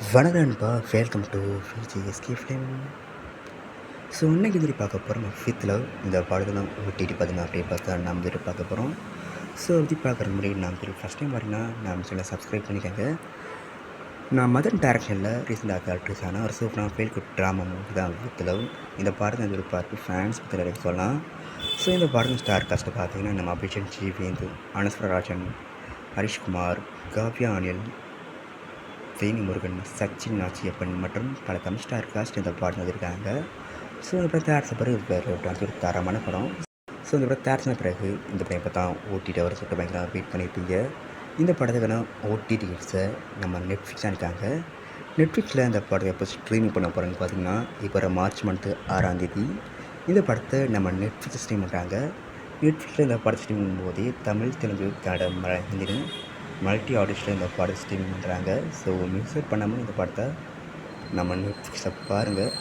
வணக்கம் நண்பா, welcome to VGSK film. So இன்னைக்கு இதுவரை பார்க்க போகிறோம் ஃபிஃப்த் லவ். இந்த படத்தில் ஓடிடி பார்த்தீங்கன்னா அப்படியே பார்த்தா நாம் இதுவரை பார்க்க போகிறோம். ஸோ அப்படி பார்க்குற முன்னாடி நாம் ஃபஸ்ட் டைம் வரீங்கன்னா நம்ம சேனலை சப்ஸ்கிரைப் பண்ணிக்கோங்க. நான் மதன் டேரக்ஷனில் ரீசெண்டாக ஆக்ட்ரஸான ஒரு சூப்பரான ஃபீல் குட் ட்ராமா மூவி தான் ஃபிஃப்த் லவ். இந்த படத்தை இதுவரை பார்த்து ஃபேன்ஸ் பற்றி நிறைய சொல்லலாம். ஸோ இந்த படத்தின் ஸ்டார் காஸ்ட்டை பார்த்தீங்கன்னா நம்ம அபிஷேக் ஜீவேந்து, அனுஸ்வரராஜன், ஹரிஷ்குமார், காவ்யா அனில், வேணி முருகன், சச்சின் நாச்சியப்பன் மற்றும் பல தமிழ் ஸ்டார் காஸ்ட் இந்த படம் வந்திருக்காங்க. ஸோ இந்த படம் தயாரித்த பிறகு வேறு ஒரு தரமான படம். ஸோ இந்த படம் தயாரித்த பிறகு இந்த படம் இப்போ தான் ஓடிடி வர சொல்லிட்டு பயங்கர வெயிட் பண்ணியிருப்பீங்க. இந்த படத்துக்கான ஓடிடிஸை நம்ம நெட்ஃப்ளிக்ஸ் இருக்காங்க. நெட்ஃப்ளிக்ஸில் இந்த படத்தை எப்போ ஸ்ட்ரீமிங் பண்ண போகிறேன்னு பார்த்தீங்கன்னா இப்போ மார்ச் மந்த்து 6ஆம் தேதி இந்த படத்தை நம்ம நெட்ஃப்ளிக்ஸ் ஸ்ட்ரீம் பண்ணுறாங்க. நெட்ஃப்ளிக்ஸில் இந்த படத்தை ஸ்ட்ரீம் பண்ணும்போது தமிழ், தெலுங்கு, கன்னடம், ஹிந்தின்னு மல்டி ஆடிஷனில் இந்த படத்தை ஸ்ட்ரீமிங் பண்ணுறாங்க. ஸோ மிஸ் பண்ணாமல் இந்த படத்தை நம்ம நெட்ஃப்ளிக்ஸில் பாருங்கள்.